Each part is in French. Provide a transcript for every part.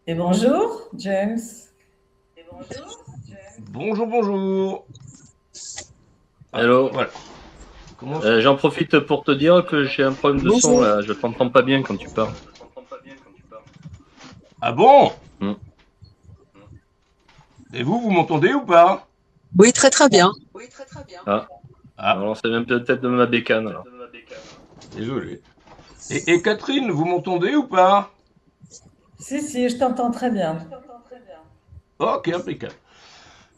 Et bonjour, James. Bonjour, bonjour. Ah, Hello. voilà. Comment... J'en profite pour te dire que j'ai un problème de son Bonjour. là, je t'entends pas bien quand tu parles. Ah bon? Hmm. Et vous m'entendez ou pas? Oui, très très bien. Ah, Ah, alors c'est même peut-être de ma bécane alors. désolé. Et Catherine, vous m'entendez ou pas? Si, je t'entends très bien. Ok, impeccable.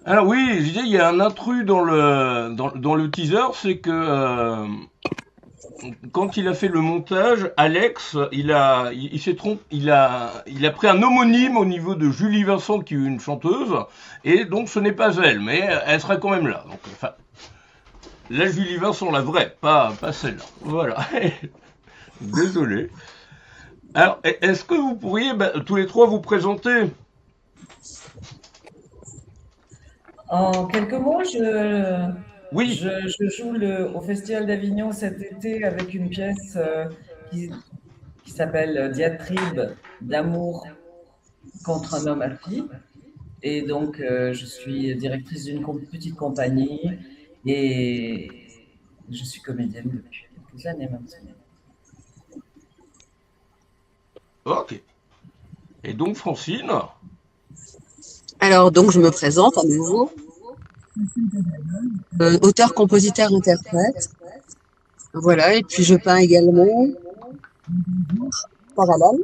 Alors oui, je disais, il y a un intrus dans le teaser, c'est que quand il a fait le montage, Alex, il s'est trompé, il a pris un homonyme au niveau de Julie Vincent, qui est une chanteuse, et donc ce n'est pas elle, mais elle sera quand même là. Donc, enfin, la Julie Vincent, la vraie, pas celle-là. Voilà. Désolé. Alors, est-ce que vous pourriez tous les trois vous présenter? En quelques mots, Oui. je joue au Festival d'Avignon cet été avec une pièce qui s'appelle Diatribe d'amour contre un homme à fille. Et donc, je suis directrice d'une petite compagnie et je suis comédienne depuis quelques années maintenant. Ok. Et donc, Francine? Alors, donc, je me présente à nouveau. Auteur, compositeur, interprète. Voilà. Et puis, je peins également, parallèle.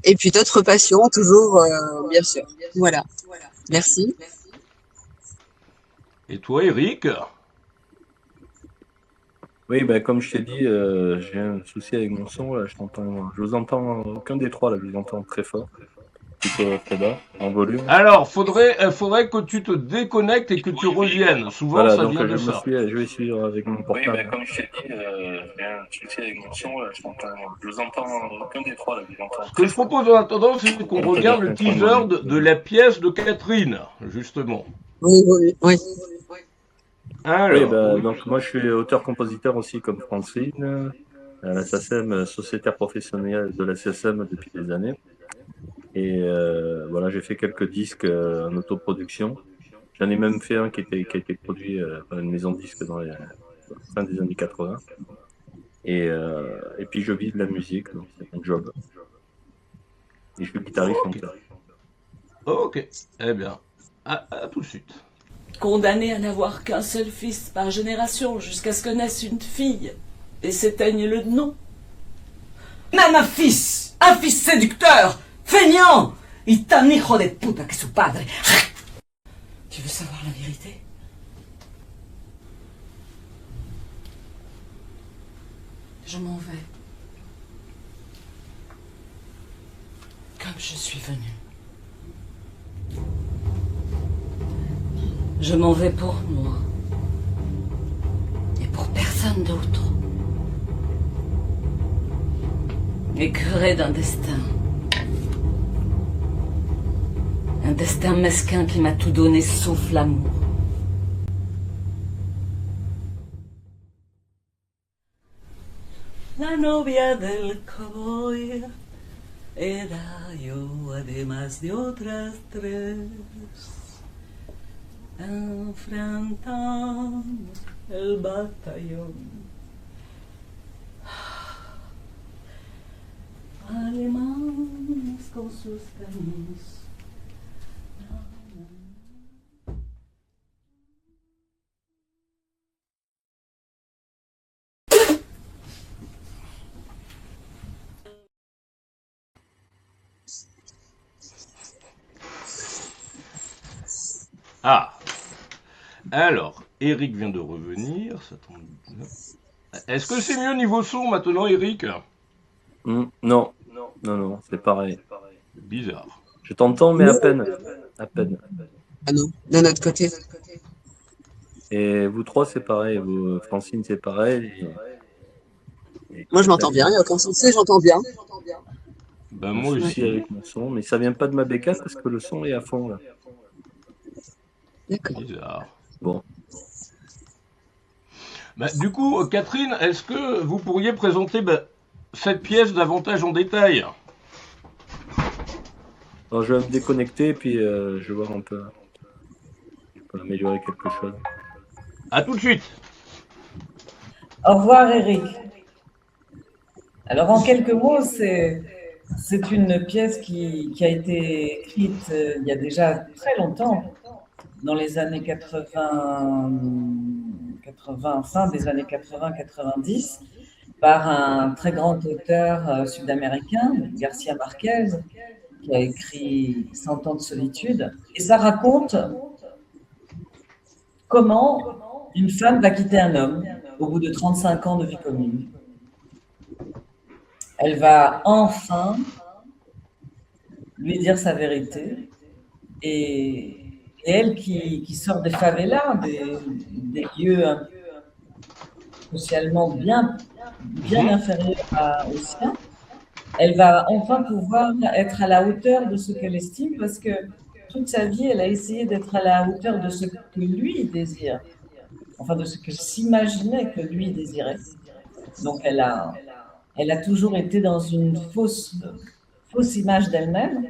Et puis, d'autres passions, toujours, bien sûr. Voilà. Merci. Et toi, Eric? Oui, ben comme je t'ai dit, j'ai un souci avec mon son là, je vous entends aucun des trois là, je vous entends très fort, plutôt très bas, en volume. Alors, faudrait que tu te déconnectes et que tu reviennes. Souvent, Voilà, ça donc vient de ça. je vais suivre avec mon portable. Oui, ben comme je t'ai dit, j'ai un souci avec mon son là, je vous entends aucun des trois là, je vous entends Ce que très je fort. propose en attendant, c'est qu'on On peut dire regarde le qu'un point de teaser volume. de la pièce de Catherine, justement. Oui, oui, oui. Oui, Alors, bah, oui. donc moi je suis auteur-compositeur aussi comme Francine, à la SACEM, sociétaire professionnelle de la SACEM depuis des années. Et voilà, j'ai fait quelques disques en autoproduction. J'en ai même fait un qui a été produit par une maison de disques dans la fin des années 80. Et puis je vis de la musique, donc c'est mon job. Et je suis Ok. guitariste-chanteur. Ok. Eh bien, à tout de suite. Condamné à n'avoir qu'un seul fils par génération jusqu'à ce que naisse une fille et s'éteigne le nom. Même un fils séducteur, feignant, y tan hijo de puta que su padre. Tu veux savoir la vérité? Je m'en vais. Comme je suis venue. Je m'en vais pour moi. Et pour personne d'autre. Écœurée d'un destin. Un destin mesquin qui m'a tout donné sauf l'amour. La novia del cowboy era yo, además de otras tres. Enfrentamos el batallón. Alemanes con sus cañones. Ah. Alors, Eric vient de revenir. Ça tombe bien. Est-ce que c'est mieux niveau son maintenant, Eric? Non, non, c'est pareil. Bizarre. Je t'entends, mais à Non, peine, à peine. ah non, de notre côté. Et vous trois, c'est pareil. Vous, Francine, c'est pareil. Et Moi, je m'entends bien, il n'y a Catherine. aucun souci, j'entends bien. Ben Un moi Ouais. souci aussi. avec mon son, mais ça vient pas de ma bécane parce que le son est à fond là. D'accord. Bizarre. Bon, Du coup, Catherine, est-ce que vous pourriez présenter cette pièce davantage en détail? Alors, je vais me déconnecter, puis je vais voir un peu. Je peux améliorer quelque chose. À tout de suite. Au revoir, Eric. Alors, en quelques mots, c'est une pièce qui a été écrite il y a déjà très longtemps, dans les années 80, fin des années 80-90, par un très grand auteur sud-américain, Garcia Marquez, qui a écrit 100 ans de solitude. Et ça raconte comment une femme va quitter un homme au bout de 35 ans de vie commune. Elle va enfin lui dire sa vérité. Et elle qui sort des favelas, des lieux socialement bien inférieurs aux siens, elle va enfin pouvoir être à la hauteur de ce qu'elle estime, parce que toute sa vie, elle a essayé d'être à la hauteur de ce que lui désire, enfin de ce qu'elle s'imaginait que lui désirait. Donc elle a toujours été dans une fausse image d'elle-même.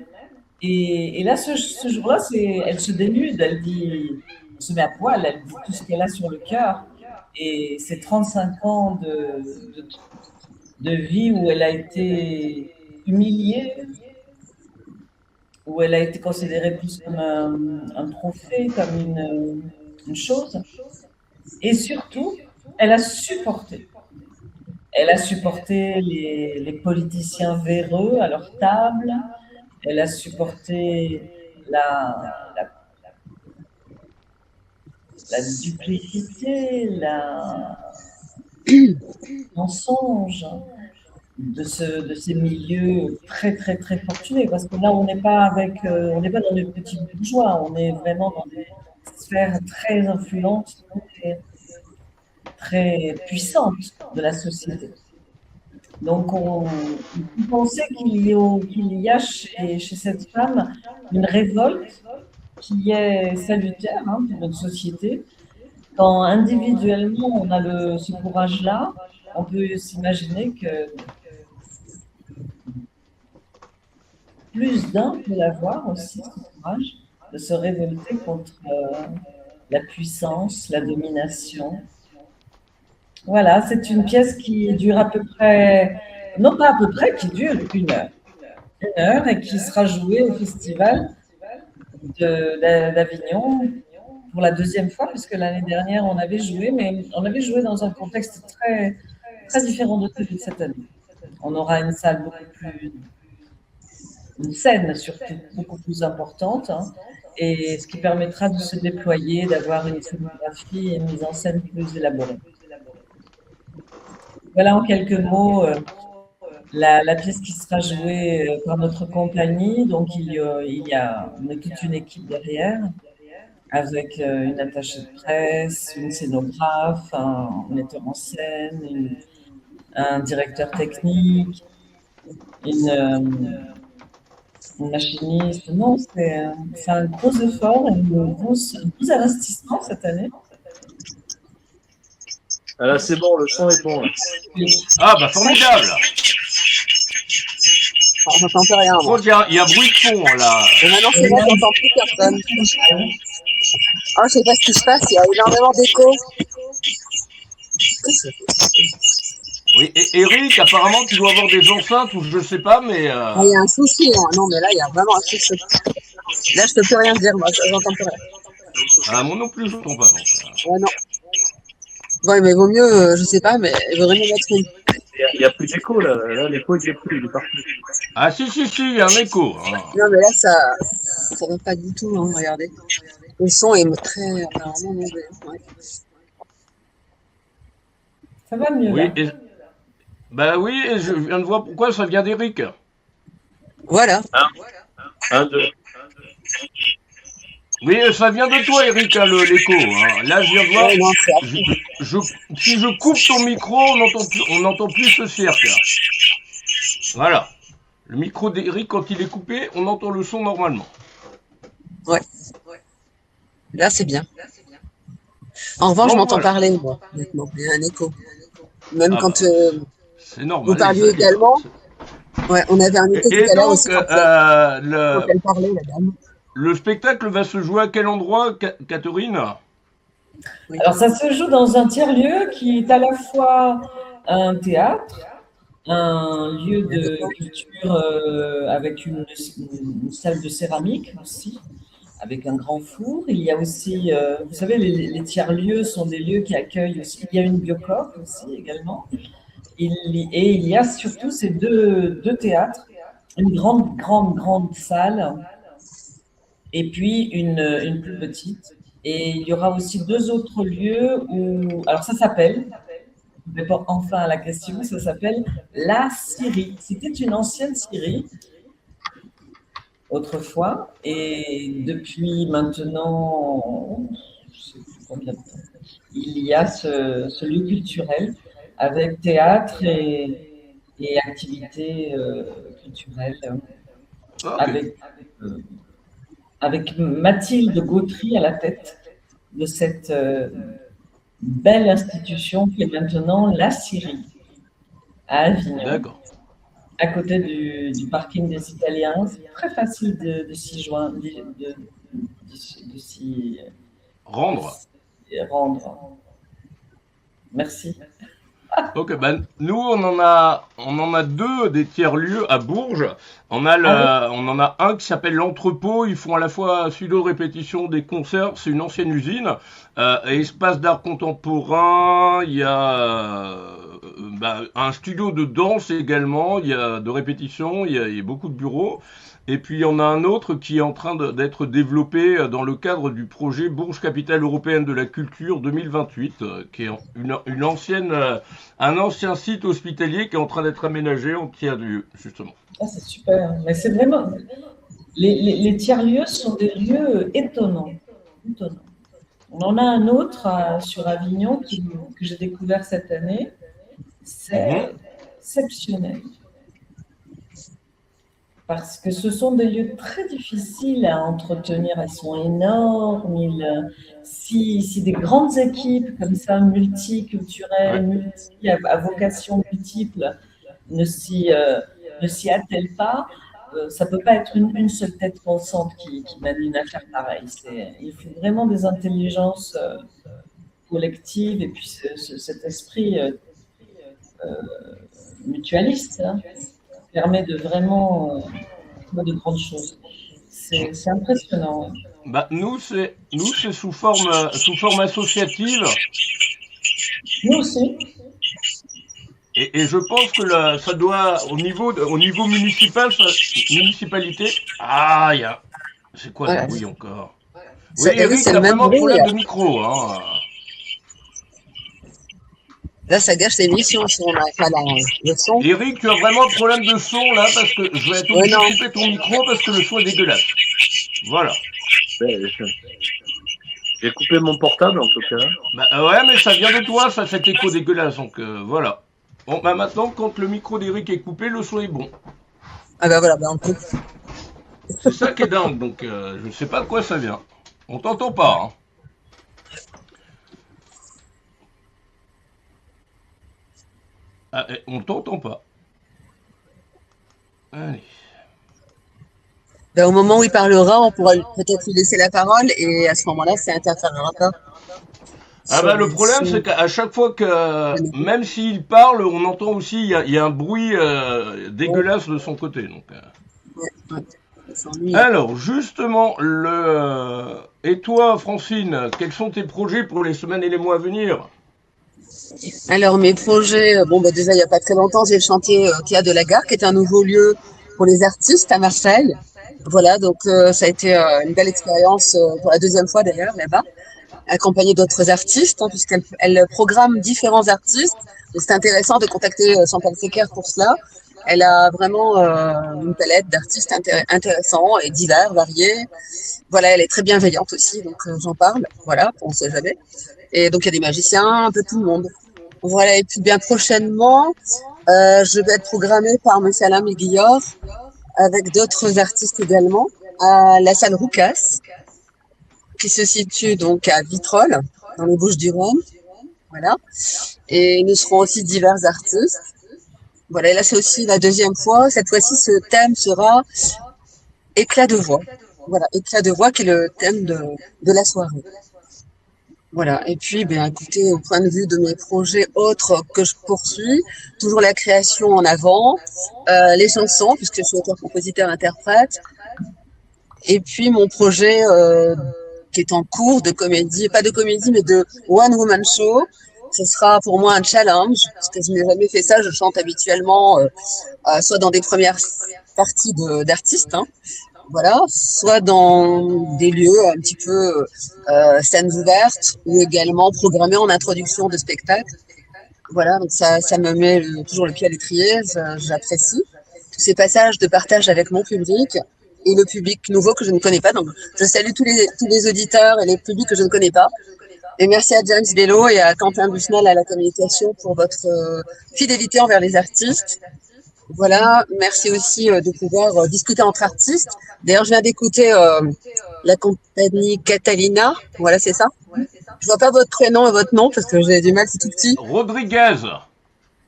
Et là, ce jour-là, elle se dénude, elle se met à poil, elle dit tout ce qu'elle a sur le cœur. Et c'est 35 ans de vie où elle a été humiliée, où elle a été considérée plus comme un trophée, comme une chose. Et surtout, elle a supporté. Elle a supporté les politiciens véreux à leur table. Elle a supporté la duplicité, le mensonge de ces milieux très, très, très fortunés. Parce que là, on n'est pas dans les petits bourgeois, on est vraiment dans des sphères très influentes, très puissantes de la société. Donc, on pensait qu'il y a chez cette femme une révolte qui est salutaire pour notre société. Quand individuellement on a ce courage-là, on peut s'imaginer que plus d'un peut l'avoir aussi, ce courage, de se révolter contre la puissance, la domination. Voilà, c'est une pièce qui dure à peu près, non pas à peu près, qui dure 1 heure. 1 heure et qui sera jouée au festival d'Avignon pour la 2e fois, puisque l'année dernière on avait joué, mais on avait joué dans un contexte très, très différent de celui de cette année. On aura une salle une scène surtout beaucoup plus importante, et ce qui permettra de se déployer, d'avoir une scénographie et une mise en scène plus élaborée. Voilà en quelques mots la pièce qui sera jouée par notre compagnie. Donc on est toute une équipe derrière, avec une attachée de presse, une scénographe, un metteur en scène, un directeur technique, une machiniste. Non, c'est un gros effort et un gros investissement cette année. Ah là, c'est bon, le son est bon. Là. Ah, bah formidable. J'entends plus rien. Par contre, il y a bruit de fond, là. Et maintenant, c'est bon, j'entends plus personne. Oh, je sais pas ce qui se passe, il y a énormément d'écho. Oui, et Eric, apparemment, tu dois avoir des enceintes ou je sais pas, mais... Ah, il y a un souci, hein. Non, mais là, il y a vraiment un souci. Là, je peux plus rien dire, moi, j'entends plus rien. Ah, moi non plus, je n'entends pas. Donc. Ouais, non. Ouais, mais vaut mieux, je sais pas, mais il vaudrait mieux mettre une... Il n'y a plus d'écho, là. Là, l'écho, il est plus, il est parti. Ah, si, il y a un écho. Hein. Non, mais là, ça va pas du tout, hein, regardez. Le son est très, apparemment, mauvais. Ouais. Ça va mieux, Oui, là. Bah oui, et je viens de voir pourquoi ça vient d'Eric. Voilà. 1, 2. Oui, ça vient de toi, Eric, hein, l'écho. Hein. Là, je viens de voir. Ouais, non, Si je coupe ton micro, on n'entend plus ce cirque. Voilà. Le micro d'Eric, quand il est coupé, on entend le son normalement. Ouais. Là, c'est bien. En revanche, je m'entends parler, moi, maintenant. Il y a un écho. Même quand c'est normal, vous parliez également. Ouais, on avait invité tout Et à l'heure donc, aussi quand elle parlait, la dame. le spectacle va se jouer à quel endroit, Catherine? Oui. Alors, ça se joue dans un tiers-lieu qui est à la fois un théâtre, un lieu de culture avec une salle de céramique aussi, avec un grand four. Il y a aussi, vous savez, les tiers-lieux sont des lieux qui accueillent aussi. Il y a une biocoop aussi également. Et il y a surtout ces deux théâtres, une grande salle et puis une plus petite. Et il y aura aussi deux autres lieux où, alors ça s'appelle, je réponds enfin à la question, ça s'appelle la Syrie. C'était une ancienne Syrie autrefois et depuis maintenant, je sais plus combien de temps, il y a ce lieu culturel avec théâtre et activités culturelles Ok. euh, avec Mathilde Gautry à la tête de cette belle institution qui est maintenant la Syrie, à Avignon, D'accord. à côté du parking des Italiens. C'est très facile de s'y joindre, de s'y Rendre. rendre. Merci. Ok, ben nous on en a deux des tiers-lieux à Bourges. On a on en a un qui s'appelle l'Entrepôt. Ils font à la fois studio de répétition des concerts. C'est une ancienne usine, espace d'art contemporain. Il y a un studio de danse également. Il y a de répétition. Il y a beaucoup de bureaux. Et puis il y en a un autre qui est en train d'être développé dans le cadre du projet Bourges Capitale Européenne de la Culture 2028, qui est une ancienne, un ancien site hospitalier qui est en train d'être aménagé en tiers-lieu, justement. Ah, c'est super. Mais c'est vraiment. Les tiers-lieux sont des lieux étonnants. Étonnants. On en a un autre sur Avignon que j'ai découvert cette année. C'est exceptionnel. Parce que ce sont des lieux très difficiles à entretenir. Ils sont énormes. Si des grandes équipes comme ça, multiculturelles, à vocation multiple, ne s'y attellent pas, ça ne peut pas être une seule tête pensante qui mène une affaire pareille. Il faut vraiment des intelligences collectives et puis cet esprit mutualiste permet de vraiment de grandes choses. C'est impressionnant. Bah, nous, c'est sous forme associative. Nous aussi. Et je pense que ça doit, au niveau municipalité. Ah, c'est quoi ce bruit encore? Oui, Eric, c'est t'as le même vraiment un bruit. problème de micro, hein. Là, ça gâche l'émission si on n'a pas le son. Eric, tu as vraiment un problème de son là, parce que je vais être obligé de couper ton micro parce que le son est dégueulasse. Voilà. J'ai coupé mon portable en tout cas. Bah, ouais, mais ça vient de toi, ça, cet écho dégueulasse, donc voilà. Bon, bah maintenant, quand le micro d'Eric est coupé, le son est bon. Ah bah voilà, on coupe. C'est ça qui est dingue, donc je ne sais pas de quoi ça vient. On t'entend pas, hein. Ah, on t'entend pas. Allez. Ben, au moment où il parlera, on pourra peut-être lui laisser la parole et à ce moment-là, ça interférera pas. Ah bah le problème c'est qu'à chaque fois que, même s'il parle, on entend aussi, il y a un bruit dégueulasse de son côté. Donc, Alors justement, et toi Francine, quels sont tes projets pour les semaines et les mois à venir? Alors mes projets, déjà il n'y a pas très longtemps, j'ai le chantier Théâtre de la Gare, qui est un nouveau lieu pour les artistes à Marseille. Voilà, donc ça a été une belle expérience pour la deuxième fois d'ailleurs là-bas, accompagnée d'autres artistes, hein, puisqu'elle programme différents artistes. C'est intéressant de contacter Chantal Secker pour cela. Elle a vraiment une palette d'artistes intéressants et divers, variés. Voilà, elle est très bienveillante aussi, donc j'en parle. Voilà, on ne sait jamais. Et donc il y a des magiciens, un peu tout le monde. Voilà, et puis bien prochainement, je vais être programmée par M. Alain Méguillor avec d'autres artistes également à la salle Roucas, qui se situe donc à Vitrolles, dans les Bouches-du-Rhône. Voilà. Et nous serons aussi divers artistes. Voilà, et là c'est aussi la deuxième fois. Cette fois-ci, ce thème sera éclat de voix. Voilà, éclat de voix qui est le thème de la soirée. Voilà, et puis, ben, écoutez, au point de vue de mes projets autres que je poursuis, toujours la création en avant, les chansons, puisque je suis auteur, compositeur, interprète, et puis mon projet qui est en cours de comédie, pas de comédie, mais de one woman show. Ce sera pour moi un challenge, parce que je n'ai jamais fait ça. Je chante habituellement soit dans des premières parties d'artistes, hein, voilà, soit dans des lieux un petit peu scènes ouvertes ou également programmés en introduction de spectacle. Voilà, donc ça me met toujours le pied à l'étrier, j'apprécie tous ces passages de partage avec mon public et le public nouveau que je ne connais pas. Donc je salue tous les auditeurs et les publics que je ne connais pas. Et merci à James Bello et à Quentin Busnel à la communication pour votre fidélité envers les artistes. Voilà, merci aussi de pouvoir discuter entre artistes. D'ailleurs, je viens d'écouter la compagnie Catalina. Voilà, c'est ça. Je vois pas votre prénom et votre nom parce que j'ai du mal, c'est tout petit. Rodriguez.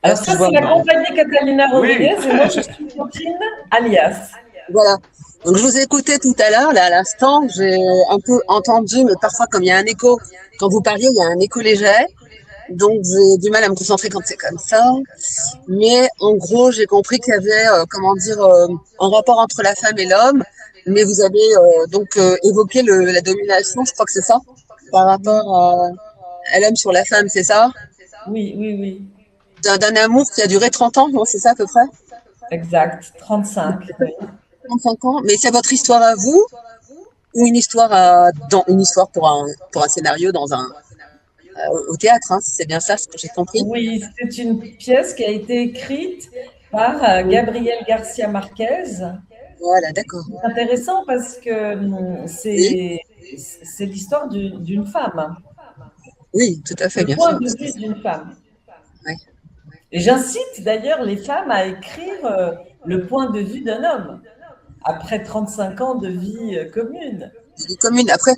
Alors ça, c'est la compagnie Catalina Rodriguez, Oui. et moi, je suis Coquine alias. Voilà. Donc, je vous ai écouté tout à l'heure, là, à l'instant. J'ai un peu entendu, mais parfois, comme il y a un écho, quand vous parliez, il y a un écho léger. Donc, j'ai du mal à me concentrer quand c'est comme ça. Mais en gros, j'ai compris qu'il y avait, un rapport entre la femme et l'homme. Mais vous avez évoqué la domination, je crois que c'est ça, par rapport à l'homme sur la femme, c'est ça? Oui, oui, oui. D'un amour qui a duré 30 ans, non, c'est ça à peu près? Exact, 35. Oui. 35 ans. Mais c'est votre histoire à vous ou une histoire pour un scénario au théâtre, hein, c'est bien ça, ce que j'ai compris. Oui, c'est une pièce qui a été écrite par Gabriel Garcia Marquez. Voilà, d'accord. C'est intéressant parce que c'est l'histoire d'une femme. Oui, tout à fait, Le bien point sûr. de vue d'une femme. Ouais. Et j'incite d'ailleurs les femmes à écrire le point de vue d'un homme après 35 ans de vie commune. Vie commune. Après,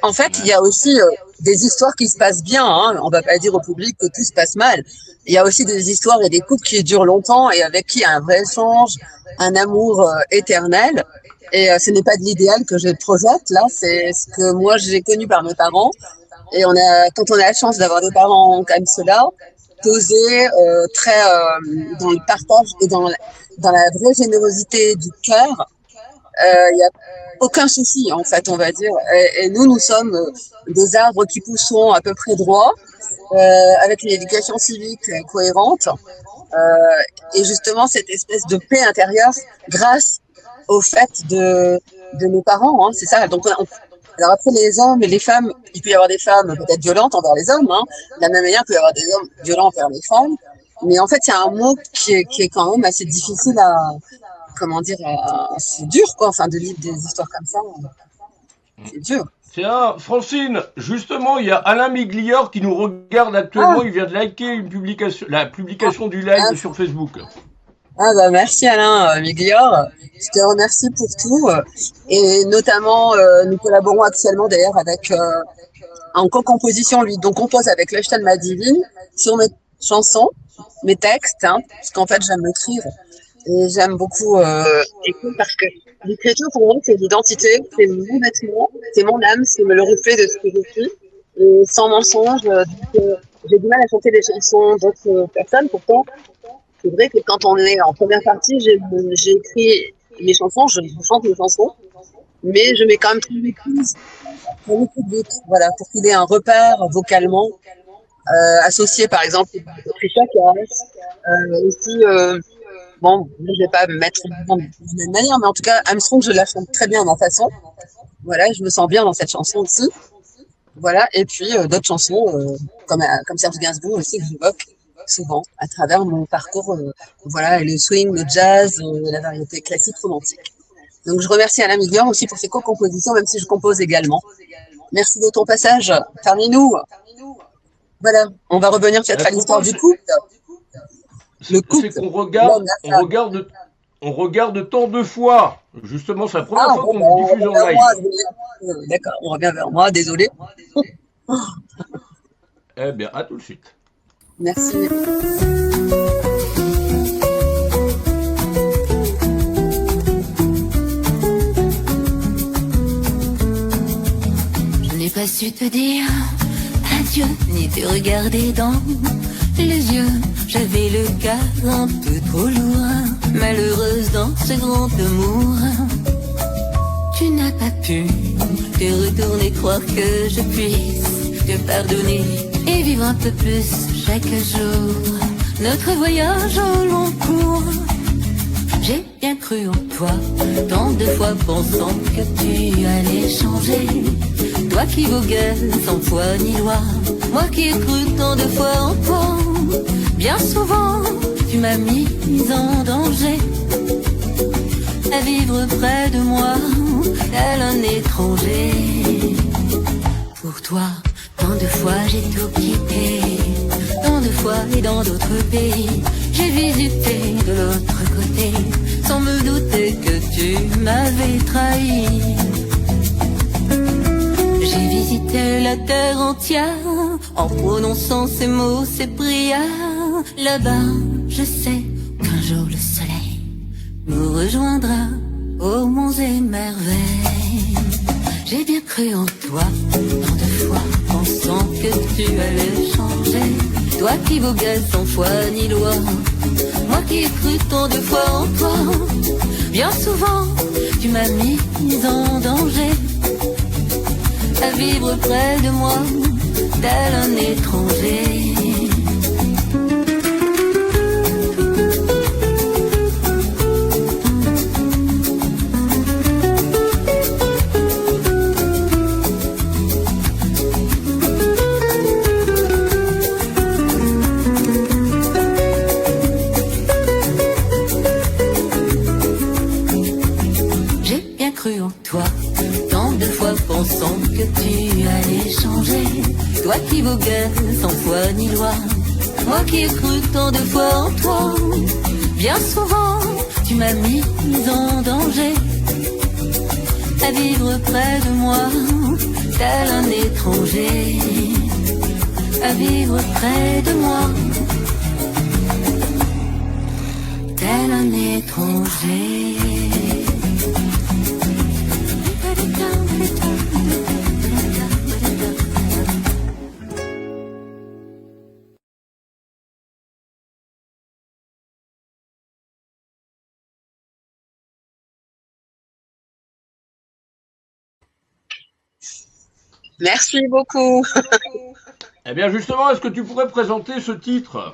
en fait, il y a aussi des histoires qui se passent bien. Hein. On ne va pas dire au public que tout se passe mal. Il y a aussi des histoires et des couples qui durent longtemps et avec qui il y a un vrai échange, un amour éternel. Et ce n'est pas de l'idéal que je projette. Là, c'est ce que moi j'ai connu par mes parents. Et quand on a la chance d'avoir des parents comme cela, posés, très dans le partage et dans la vraie générosité du cœur, il n'y a aucun souci, en fait, on va dire. Et nous sommes des arbres qui poussons à peu près droit, avec une éducation civique cohérente, et justement cette espèce de paix intérieure grâce au fait de nos parents, hein, c'est ça. Donc, alors après, les hommes et les femmes, il peut y avoir des femmes peut-être violentes envers les hommes, hein, de la même manière qu'il peut y avoir des hommes violents envers les femmes. Mais en fait, il y a un mot qui est quand même assez difficile c'est dur, quoi, enfin, de lire des histoires comme ça. C'est dur. Tiens, Francine, justement, il y a Alain Miglior qui nous regarde actuellement. Il vient de liker la publication du live sur Facebook. Ah bah merci Alain Miglior, je te remercie pour tout et notamment nous collaborons actuellement d'ailleurs avec en co-composition, lui donc compose avec Lechtan Madivine sur mes chansons, mes textes, hein, parce qu'en fait j'aime écrire et j'aime beaucoup écrire parce que l'écriture pour moi c'est l'identité, c'est mon vêtement, c'est mon âme, c'est le reflet de ce que je suis et sans mensonge, j'ai du mal à chanter des chansons d'autres personnes pourtant. C'est vrai que quand on est en première partie, j'ai écrit mes chansons, je chante mes chansons, mais je mets quand même tout l'écoute pour le public, voilà, pour qu'il ait un repère vocalement associé, par exemple, à Trisha Cass, aussi, bon, je vais pas me mettre de la même manière, mais en tout cas, Armstrong, je la chante très bien à ma façon, voilà, je me sens bien dans cette chanson aussi, voilà, et puis d'autres chansons, comme Serge Gainsbourg aussi, que j'évoque souvent à travers mon parcours, voilà, le swing, le jazz, la variété classique romantique. Donc je remercie Alain Miglior aussi pour ses co-compositions, même si je compose également. Merci de ton passage parmi nous. Voilà, on va revenir peut-être à l'histoire du couple. Le couple. C'est qu'on regarde tant de fois. Justement, c'est la première fois qu'on le diffuse en live. D'accord, on revient vers moi, désolé. Eh bien, à tout de suite. Merci. vu te dire adieu, ni te regarder dans les yeux. J'avais le cœur un peu trop lourd, malheureuse dans ce grand amour. Tu n'as pas pu te retourner, croire que je puisse te pardonner et vivre un peu plus chaque jour notre voyage au long cours. J'ai bien cru en toi, tant de fois pensant que tu allais changer. Toi qui voguais sans foi ni loi, moi qui ai cru tant de fois en toi. Bien souvent, tu m'as mise en danger. À vivre près de moi, tel un étranger. Pour toi, tant de fois j'ai tout quitté, tant de fois et dans d'autres pays. J'ai visité de l'autre côté, sans me douter que tu m'avais trahi. J'ai visité la terre entière, en prononçant ces mots, ces prières. Là-bas, je sais qu'un jour le soleil nous rejoindra aux monts et merveilles. J'ai bien cru en toi, tant de fois, pensant que tu allais changer. Toi qui voguais sans foi ni loi, moi qui ai cru tant de fois en toi. Bien souvent, tu m'as mise en danger. À vivre près de moi, tel un étranger. Cru en toi, tant de fois pensant que tu allais changer. Toi qui voguais sans foi ni loi, moi qui ai cru tant de fois en toi. Bien souvent, tu m'as mise en danger. À vivre près de moi, tel un étranger. À vivre près de moi, tel un étranger. Merci beaucoup. Eh bien justement, est-ce que tu pourrais présenter ce titre?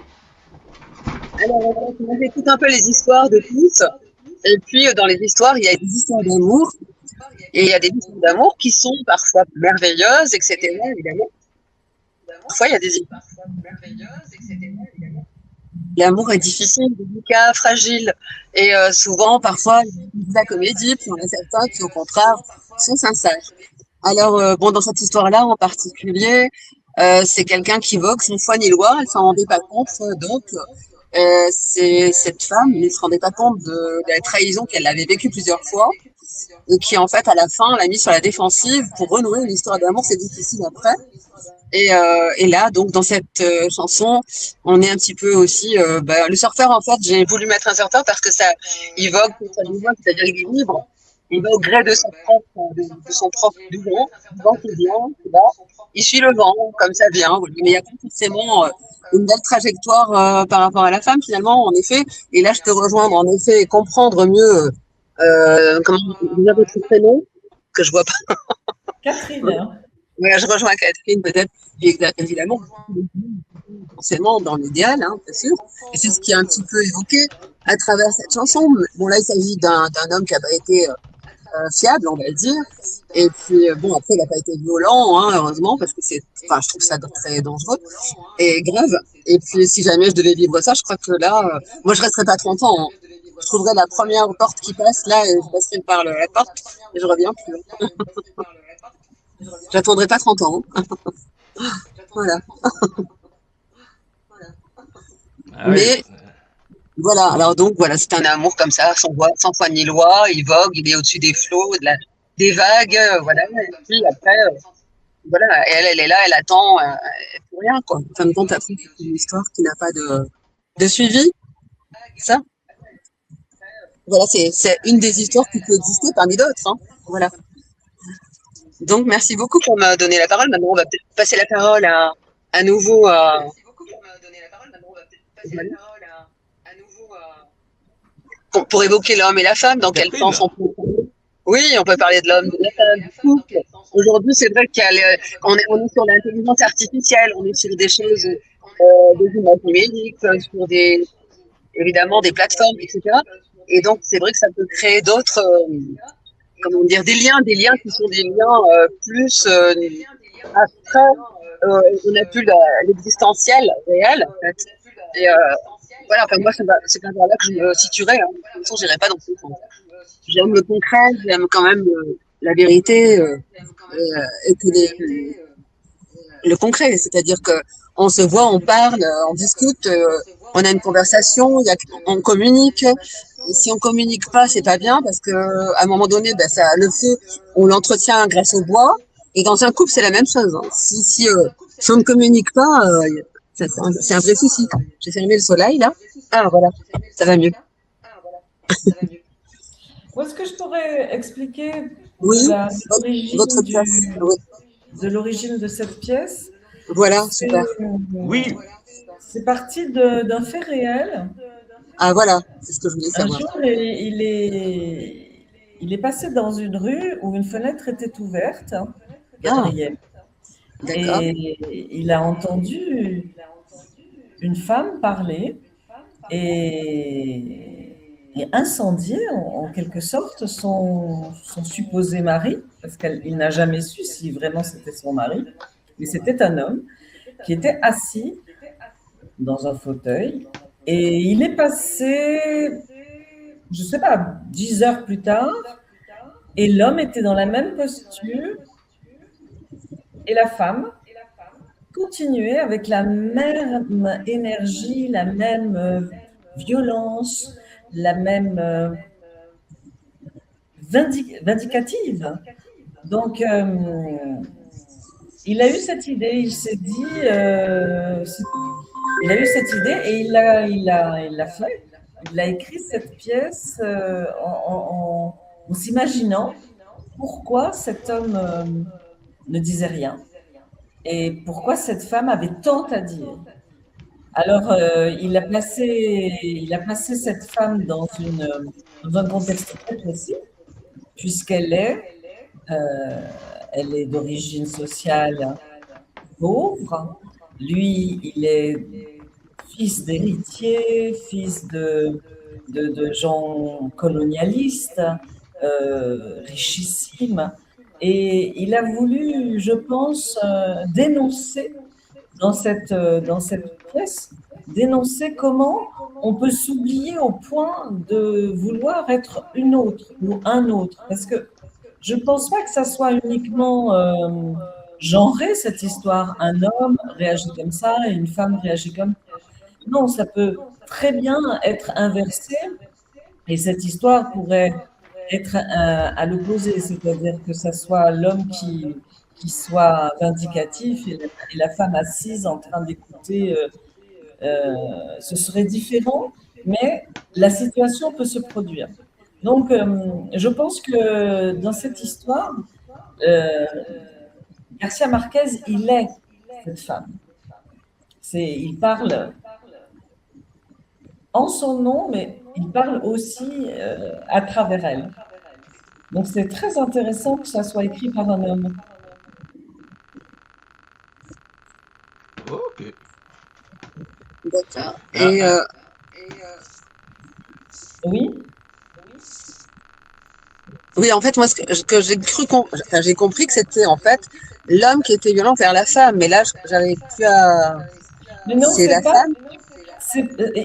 Alors, on écoute un peu les histoires de tous. Et puis, dans les histoires, il y a des histoires d'amour. Et il y a des histoires d'amour qui sont parfois merveilleuses, etc. Évidemment. Parfois, il y a des histoires merveilleuses, etc. Évidemment. L'amour est difficile, délicat, fragile. Et souvent, parfois, il y a de la comédie, puis il y en a certains qui, au contraire, sont sincères. Alors, bon, dans cette histoire-là, en particulier, c'est quelqu'un qui vogue sans foi ni loi. Elle s'en rendait pas compte, donc c'est cette femme ne se rendait pas compte de la trahison qu'elle avait vécue plusieurs fois et qui, en fait, à la fin, l'a mise sur la défensive pour renouer une histoire d'amour. C'est difficile après. Et là, donc, dans cette chanson, on est un petit peu aussi... le surfeur, en fait, j'ai voulu mettre un surfeur parce que ça, il vogue, c'est-à-dire qu'il est libre. Il va au gré de son propre vent, le vent qui vient, qui va. Il suit le vent, comme ça vient. Mais il n'y a pas forcément une belle trajectoire par rapport à la femme, finalement, en effet. Et là, je peux rejoindre, en effet, et comprendre mieux comment vous avez votre prénom, que je vois pas. Catherine. Hein. Ouais, je rejoins Catherine, peut-être, évidemment, forcément dans l'idéal, hein, bien sûr. Et c'est ce qui est un petit peu évoqué à travers cette chanson. Bon, là, il s'agit d'un homme qui n'a pas été fiable, on va dire. Et puis, bon, après, il n'a pas été violent, hein, heureusement, parce que je trouve ça très dangereux et grave. Et puis, si jamais je devais vivre ça, je crois que là, moi, je resterais pas 30 ans. Hein. Je trouverais la première porte qui passe là et je passerai par la porte et je reviens plus. J'attendrai pas 30 ans. Hein. Voilà. Ah oui. Mais voilà, alors donc voilà, c'est un amour comme ça, sans foi ni loi, il vogue, il est au-dessus des flots, des vagues, voilà, et puis après, voilà, elle est là, elle attend pour rien, quoi. En fin de compte, après, c'est une histoire qui n'a pas de suivi, ça. Voilà, c'est une des histoires qui peut exister parmi d'autres, hein. Voilà. Donc, merci beaucoup pour me donner la parole. Maintenant, on va peut-être passer la parole à nouveau voilà, pour évoquer l'homme et la femme. Dans quel Catherine, sens on peut parler? Oui, on peut parler de l'homme, de la femme, du couple. Aujourd'hui, c'est vrai on est sur l'intelligence artificielle, on est sur des choses, des images numériques, sur évidemment des plateformes, etc. Et donc, c'est vrai que ça peut créer d'autres, comment dire, des liens qui sont des liens plus après, on n'a plus l'existentiel réel, en fait. Et voilà, enfin, moi, c'est pas vers là que je me situerais. Hein. De toute façon, j'irai pas dans ce sens. J'aime le concret, j'aime quand même la vérité et que le concret, c'est-à-dire que on se voit, on parle, on discute, on a une conversation, on communique. Et si on communique pas, c'est pas bien parce que à un moment donné, ben, le feu, on l'entretient grâce au bois. Et dans un couple, c'est la même chose. Hein. Si on ne communique pas, c'est un vrai souci. J'ai fermé le soleil là. Ah voilà, ça va mieux. Où est-ce que je pourrais expliquer Oui, votre l'origine place. Oui. de l'origine de cette pièce? Voilà, super. oui, C'est parti d'un fait réel. Ah voilà, c'est ce que je voulais Un savoir. jour, il est passé dans une rue où une fenêtre était ouverte, quadrillée, D'accord. et il a entendu une femme parler et incendier en quelque sorte son supposé mari, parce qu'il n'a jamais su si vraiment c'était son mari, mais c'était un homme qui était assis dans un fauteuil et il est passé, je ne sais pas, 10 heures plus tard et l'homme était dans la même posture et la femme continuait avec la même énergie, la même violence, la même vindicative. Donc, il a eu cette idée, il s'est dit, il a eu cette idée et il l'a fait. Il a écrit cette pièce en s'imaginant pourquoi cet homme ne disait rien et pourquoi cette femme avait tant à dire. Alors, il a placé cette femme dans un contexte très précis, puisqu'elle elle est d'origine sociale pauvre. Lui, il est fils d'héritiers, fils de gens colonialistes, richissimes. Et il a voulu, je pense, dénoncer dans cette pièce, dénoncer comment on peut s'oublier au point de vouloir être une autre ou un autre. Parce que je ne pense pas que ça soit uniquement genré, cette histoire. Un homme réagit comme ça et une femme réagit comme ça. Non, ça peut très bien être inversé et cette histoire pourrait être à l'opposé, c'est-à-dire que ça soit l'homme qui soit vindicatif et la femme assise en train d'écouter. Ce serait différent, mais la situation peut se produire. Donc, je pense que dans cette histoire, Garcia Marquez, il est cette femme. Il parle en son nom, mais il parle aussi à travers elle. Donc, c'est très intéressant que ça soit écrit par un homme. ok. D'accord. Oui. Oui, en fait, moi, ce que j'ai compris que c'était en fait l'homme qui était violent vers la femme, mais là, j'arrive plus à. Mais non, C'est la pas. femme.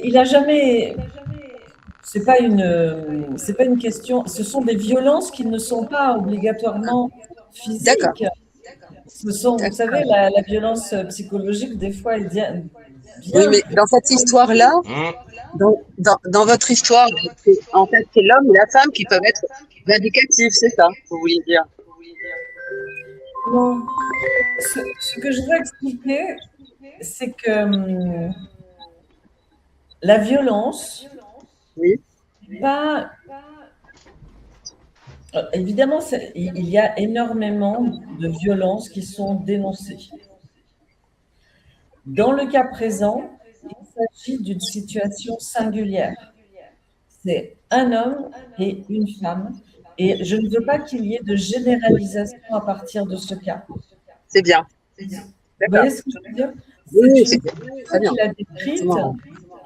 Il a jamais. C'est pas une question. Ce sont des violences qui ne sont pas obligatoirement physiques. D'accord. Ce sont, vous savez, la violence psychologique, des fois, elle vient. Oui, mais dans cette histoire-là, dans votre histoire, en fait, c'est l'homme et la femme qui peuvent être vindicatifs, c'est ça, vous voulez dire? Non. Ce que je veux expliquer, c'est que la violence, oui, pas Évidemment, il y a énormément de violences qui sont dénoncées. Dans le cas présent, il s'agit d'une situation singulière. C'est un homme et une femme, et je ne veux pas qu'il y ait de généralisation à partir de ce cas. C'est bien. Vous D'accord. voyez ce que je veux dire? Oui, C'est c'est une très situation bien. qu'il a décrite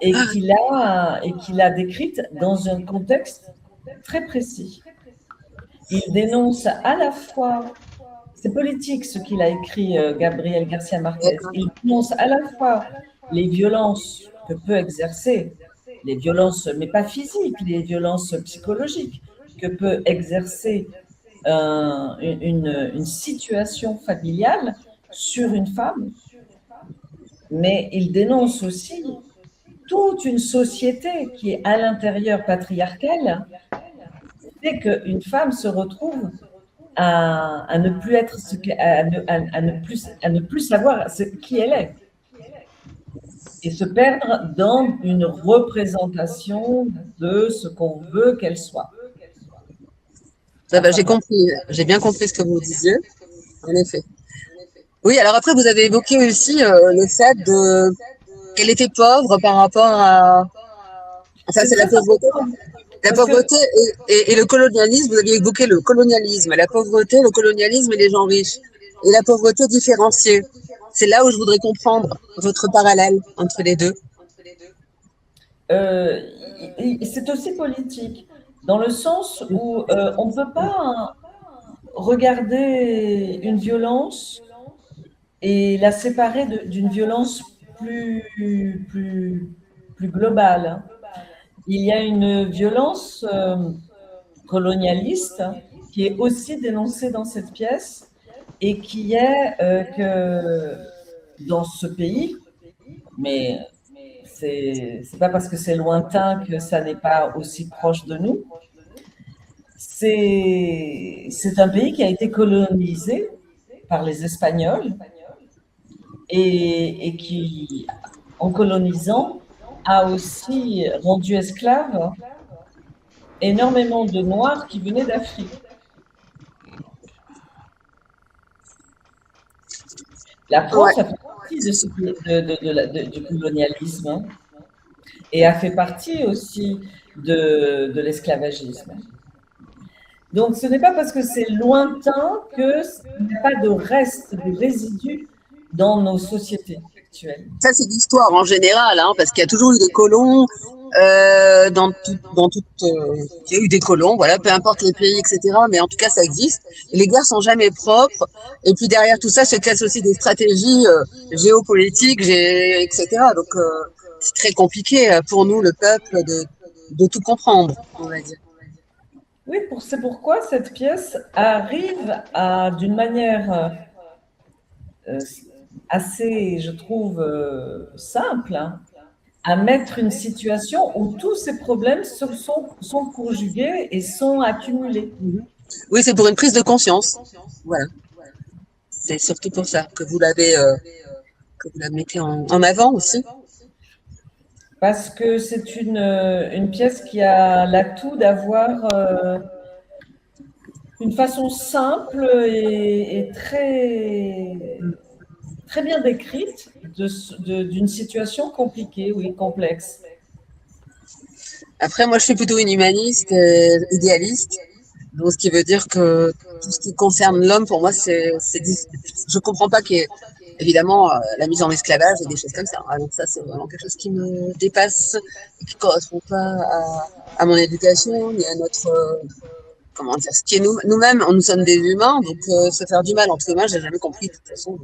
Exactement. et qu'il a décrite dans un contexte très précis. Il dénonce à la fois, c'est politique ce qu'il a écrit Gabriel Garcia Marquez, D'accord. il dénonce à la fois les violences que peut exercer, les violences, mais pas physiques, les violences psychologiques que peut exercer une situation familiale sur une femme, mais il dénonce aussi toute une société qui est à l'intérieur patriarcale, fait qu'une femme se retrouve à ne plus être à ne plus savoir qui elle est et se perdre dans une représentation de ce qu'on veut qu'elle soit. J'ai compris, j'ai bien compris ce que vous disiez, en effet. Oui, alors après, vous avez évoqué aussi le fait qu'elle était pauvre par rapport à... Enfin, c'est la pauvreté. La pauvreté et le colonialisme, vous aviez évoqué le colonialisme, la pauvreté, le colonialisme et les gens riches. Et la pauvreté différenciée. C'est là où je voudrais comprendre votre parallèle entre les deux. C'est aussi politique, dans le sens où on ne peut pas regarder une violence et la séparer d'une violence plus globale. Il y a une violence colonialiste qui est aussi dénoncée dans cette pièce et qui est que dans ce pays, mais c'est pas parce que c'est lointain que ça n'est pas aussi proche de nous. C'est un pays qui a été colonisé par les Espagnols et qui, en colonisant, a aussi rendu esclaves énormément de Noirs qui venaient d'Afrique. La France a fait partie du colonialisme et a fait partie aussi de l'esclavagisme. Donc, ce n'est pas parce que c'est lointain qu'il n'y a pas de reste, de résidus dans nos sociétés actuelles. Ça, c'est l'histoire en général, hein, parce qu'il y a toujours eu des colons, il y a eu des colons, voilà, peu importe les pays, etc. Mais en tout cas, ça existe. Et les guerres sont jamais propres. Et puis derrière tout ça se cachent aussi des stratégies géopolitiques, etc. Donc, c'est très compliqué pour nous, le peuple, de tout comprendre, on va dire. Oui, c'est pourquoi cette pièce arrive d'une manière assez, je trouve, simple, hein, à mettre une situation où tous ces problèmes sont conjugués et sont accumulés. Oui, c'est pour une prise de conscience. Voilà. C'est surtout pour ça que vous la mettez en avant aussi. Parce que c'est une pièce qui a l'atout d'avoir une façon simple et très, très bien décrite d'une situation compliquée, oui, complexe. Après, moi, je suis plutôt une humaniste, idéaliste. Donc, ce qui veut dire que tout ce qui concerne l'homme, pour moi, je comprends pas qu'il y ait, évidemment, la mise en esclavage et des choses comme ça. Donc ça, c'est vraiment quelque chose qui me dépasse, et qui correspond pas à mon éducation, ni à notre, comment dire, ce qui est nous-mêmes, nous sommes des humains, donc se faire du mal entre humains, j'ai jamais compris, de toute façon,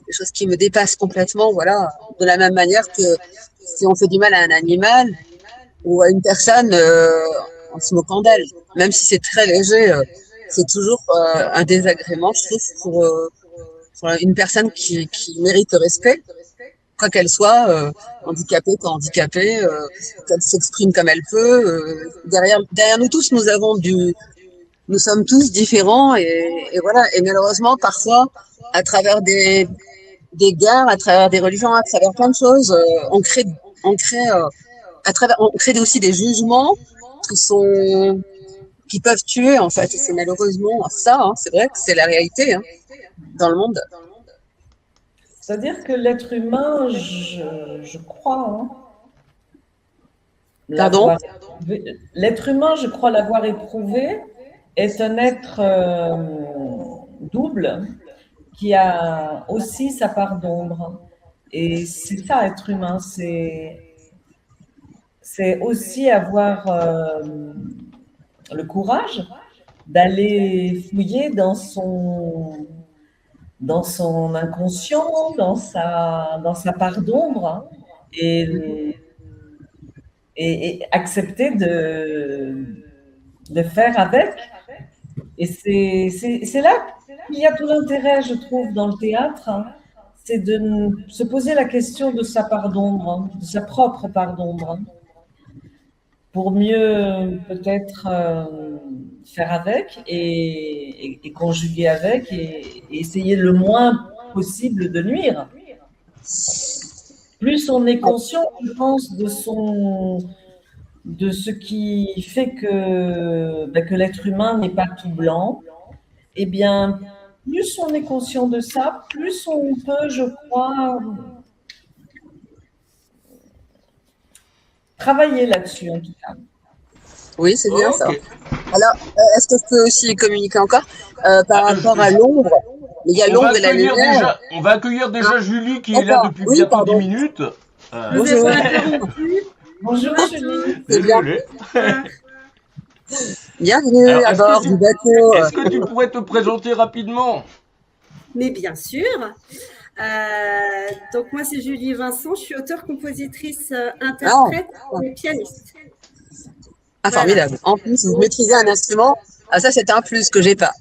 des choses qui me dépassent complètement, voilà, de la même manière que si on fait du mal à un animal ou à une personne en se moquant d'elle, même si c'est très léger, c'est toujours un désagrément, je trouve, pour une personne qui mérite le respect, quoi qu'elle soit, handicapée, pas handicapée, qu'elle s'exprime comme elle peut. Derrière nous tous, nous sommes tous différents et voilà. Et malheureusement, parfois, à travers des guerres, à travers des religions, à travers plein de choses, on crée aussi des jugements qui sont qui peuvent tuer en fait. Et c'est malheureusement ça, hein, c'est vrai que c'est la réalité hein, dans le monde. C'est-à-dire que l'être humain, je crois, hein, Pardon? l'être humain, je crois l'avoir éprouvé, est un être double qui a aussi sa part d'ombre. Et c'est ça, être humain, c'est aussi avoir le courage d'aller fouiller dans son inconscient, dans sa part d'ombre, hein, et accepter de faire avec. Et c'est là qu'il y a tout l'intérêt, je trouve, dans le théâtre, hein, c'est de se poser la question de sa part d'ombre, hein, de sa propre part d'ombre, hein, pour mieux peut-être faire avec et conjuguer avec et essayer le moins possible de nuire. Plus on est conscient, je pense, de ce qui fait que l'être humain n'est pas tout blanc, eh bien, plus on est conscient de ça, plus on peut, je crois, travailler là-dessus, en tout cas. Oui, c'est bien ça. Alors, est-ce que je peux aussi communiquer encore par rapport à l'ombre? Il y a l'ombre et la lumière. On va accueillir déjà Julie qui est là depuis bientôt 10 minutes. Bonjour. Bonjour Julie. Désolé. Bienvenue à bord du bateau. Est-ce que tu pourrais te présenter rapidement? Mais bien sûr. Donc moi c'est Julie Vincent, je suis auteure, compositrice, interprète et pianiste. Ah, formidable. En plus, vous maîtrisez un instrument. Ah, ça c'est un plus que j'ai pas.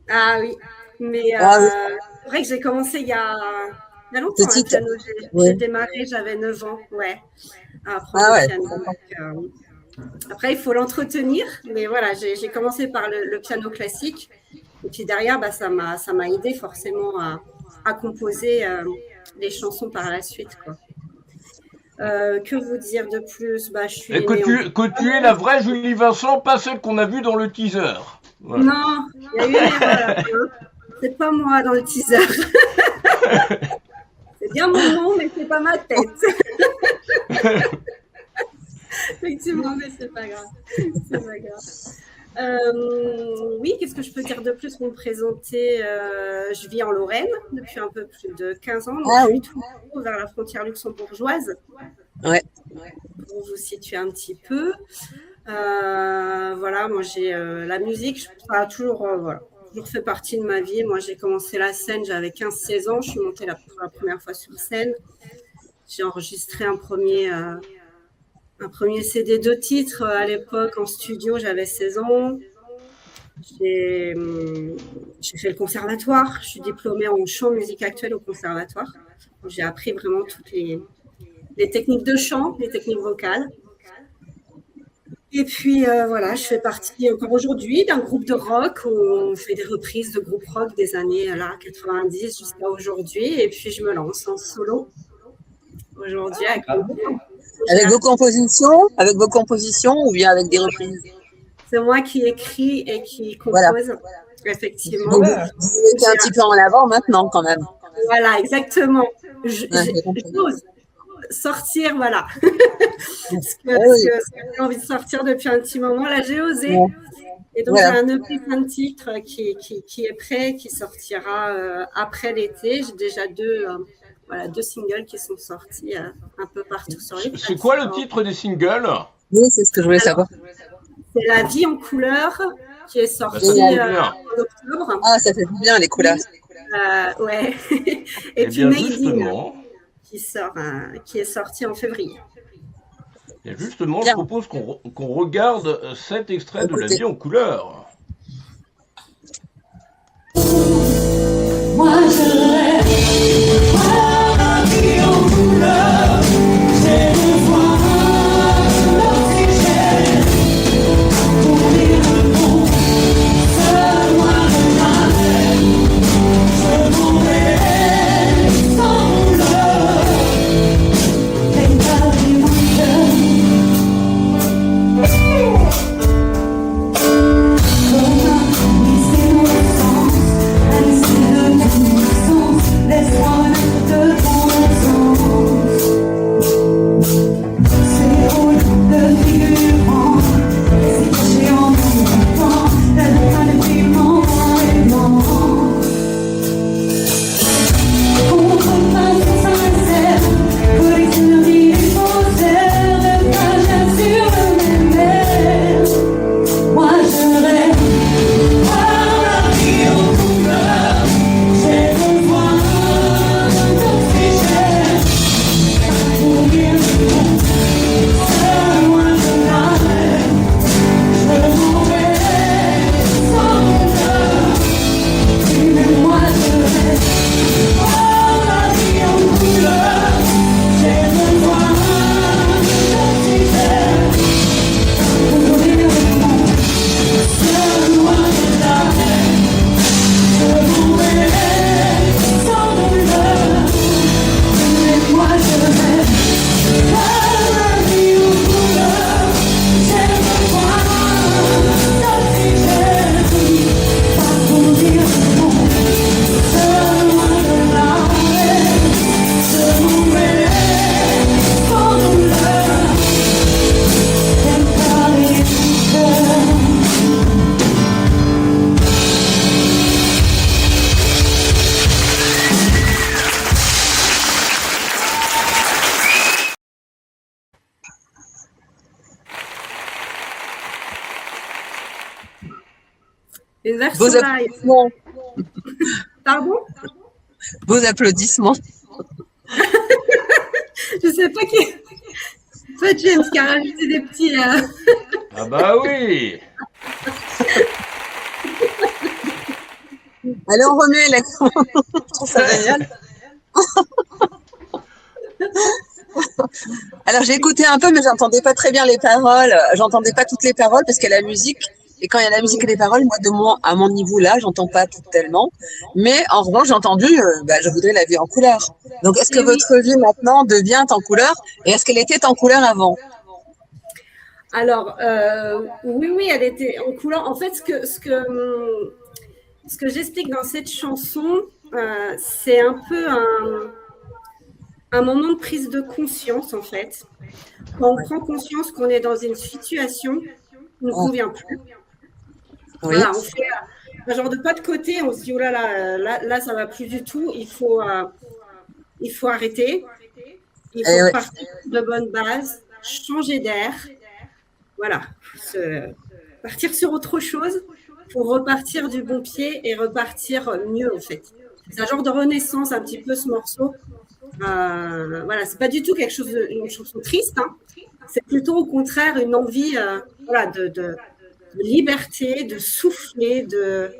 Ah oui, mais c'est vrai que j'ai commencé il y a longtemps le piano. J'ai démarré, j'avais 9 ans, à apprendre le piano. Donc, après, il faut l'entretenir, mais voilà, j'ai commencé par le piano classique. Et puis derrière, ça m'a aidé forcément à composer les chansons par la suite, quoi. Que vous dire de plus? Je suis que tu es la vraie Julie Vincent, pas celle qu'on a vue dans le teaser. Voilà. Non, il y a eu une erreur. Hein. C'est pas moi dans le teaser. C'est bien mon nom, mais c'est pas ma tête. Effectivement, mais c'est pas grave. C'est pas grave. Oui, qu'est-ce que je peux dire de plus pour me présenter? Je vis en Lorraine depuis un peu plus de 15 ans. Je suis tout vers la frontière luxembourgeoise. Ouais. Pour vous situer un petit peu. Voilà, moi j'ai la musique, ça a toujours fait partie de ma vie. Moi j'ai commencé la scène, j'avais 15-16 ans, je suis montée pour la première fois sur scène. J'ai enregistré un premier CD 2 titres à l'époque en studio, j'avais 16 ans. J'ai fait le conservatoire, je suis diplômée en chant musique actuelle au conservatoire. J'ai appris vraiment toutes les techniques de chant, les techniques vocales. Et puis voilà, je fais partie encore aujourd'hui d'un groupe de rock où on fait des reprises de groupes rock des années 90 jusqu'à aujourd'hui. Et puis je me lance en solo aujourd'hui avec vos compositions ou bien avec des reprises? C'est moi qui écris et qui compose, voilà. Effectivement. Vous mettez un petit peu en avant maintenant quand même. Voilà, exactement. J'ose sortir, voilà. Parce que j'ai envie de sortir depuis un petit moment. Là, j'ai osé. Ouais. Et donc, j'ai un EP de titres qui est prêt, qui sortira après l'été. J'ai déjà deux singles qui sont sortis un peu partout sur les plateformes. C'est quoi le titre des singles? Oui, c'est ce que je voulais savoir. C'est La vie en couleur qui est sortie en octobre. Ah, ça fait bien les couleurs. Ouais. Et puis Made In, qui est sorti en février. Et justement, je propose qu'on regarde cet extrait de La vie en couleur. Moi je rêve, la vie en couleur, c'est de voir l'oxygène, courir le monde, se loin de ma rêve, je mourrai sans douleur, et la vie mon cœur. Une version Vos live. applaudissements. Pardon? Vos applaudissements. Je sais pas qui. Toi, James, qui a rajouté des petits. Ah bah oui. Allez, on remet la. Je trouve ça génial. Alors j'ai écouté un peu, mais j'entendais pas très bien les paroles. J'entendais pas toutes les paroles parce qu'il y a la musique. Et quand il y a la musique et les paroles, moi, à mon niveau là, j'entends pas tout tellement. Mais en revanche, j'ai entendu, je voudrais la vie en couleur. Donc, est-ce que Et oui. votre vie maintenant devient en couleur? Et est-ce qu'elle était en couleur avant? Alors, oui, elle était en couleur. En fait, ce que j'explique dans cette chanson, c'est un peu un moment de prise de conscience, en fait. Quand on prend conscience qu'on est dans une situation qui ne nous convient plus. Oui. Voilà, on fait un genre de pas de côté, on se dit, oh là, ça va plus du tout, il faut arrêter, il faut partir de bonnes bases, changer d'air, voilà, partir sur autre chose pour repartir du bon pied et repartir mieux, en fait. C'est un genre de renaissance, un petit peu, ce morceau. Voilà, c'est pas du tout quelque chose une chanson triste, hein. C'est plutôt au contraire une envie de liberté, de souffler, de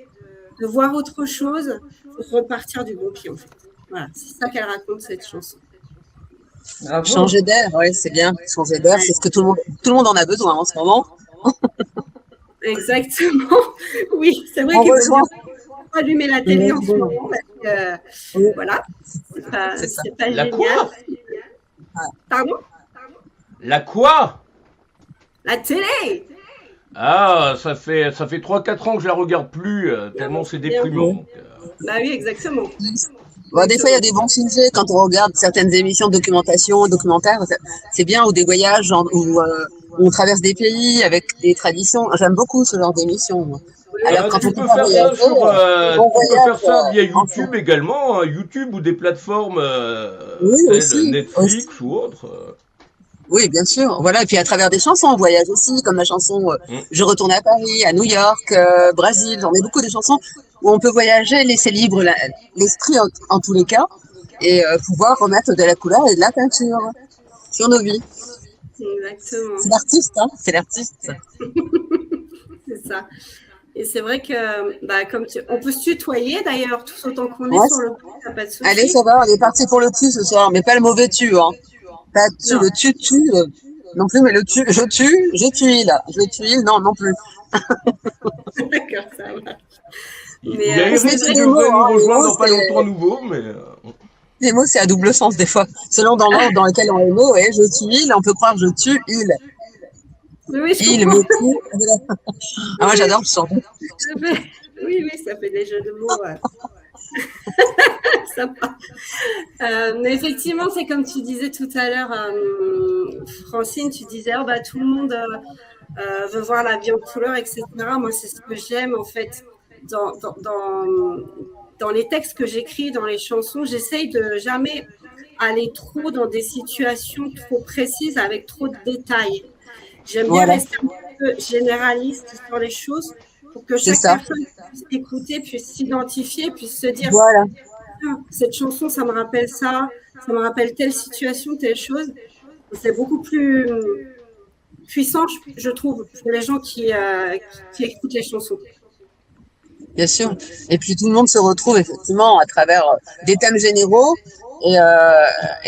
voir autre chose pour repartir du bon pied, en fait. Voilà, c'est ça qu'elle raconte, cette chanson. Bravo. Changer d'air, oui, c'est bien. Changer d'air, c'est ce que tout le monde en a besoin en ce moment. Exactement. Oui, c'est vrai qu'il faut allumer la télé en ce moment parce que, voilà, c'est pas La génial. quoi? Pardon? La quoi? La télé. Ah, ça fait 3-4 ans que je la regarde plus, tellement c'est déprimant. Donc, Bah oui, exactement. Bon, des fois, il y a des bons sujets quand on regarde certaines émissions de documentation, documentaires. C'est bien, ou des voyages où on traverse des pays avec des traditions. J'aime beaucoup ce genre d'émissions. Alors, quand tu on peux peut pas faire ça voyager, tu peux faire ça via YouTube également, hein, YouTube ou des plateformes telles Netflix ou autres. Oui, bien sûr. Voilà. Et puis à travers des chansons, on voyage aussi, comme la chanson Je retourne à Paris, à New York, Brésil. J'en ai beaucoup de chansons où on peut voyager, laisser libre l'esprit en tous les cas, et pouvoir remettre de la couleur et de la peinture sur nos vies. Exactement. C'est l'artiste, hein. C'est l'artiste. C'est ça. Et c'est vrai que, on peut se tutoyer d'ailleurs, tous autant qu'on est sur le coup, t'as pas de souci. Allez, ça va, on est parti pour le tu ce soir, mais pas le mauvais tu, hein. Pas tu, le tu, non plus, mais le tu, je tue, là. Je tue, non plus. D'accord, ça va. Il y a Eric qui devrait nous rejoindre dans pas longtemps à nouveau, mais... Les mots, c'est à double sens, des fois. Selon dans l'ordre dans lequel on est mot, ouais, je tue, il, on peut croire je tue, il. Oui, je il, me tue. Ah, moi, j'adore ce chant. Oui, ça fait des jeux de mots. Sympa. Mais effectivement, c'est comme tu disais tout à l'heure, Francine, tu disais, tout le monde veut voir la vie en couleur, etc. Moi, c'est ce que j'aime, en fait, dans les textes que j'écris, dans les chansons. J'essaye de jamais aller trop dans des situations trop précises avec trop de détails. J'aime bien rester un peu généraliste sur les choses pour que chaque personne puisse écouter, puisse s'identifier, puisse se dire cette chanson, ça me rappelle ça me rappelle telle situation, telle chose. C'est beaucoup plus puissant, je trouve, pour les gens qui écoutent les chansons. Bien sûr. Et puis tout le monde se retrouve effectivement à travers des thèmes généraux. Et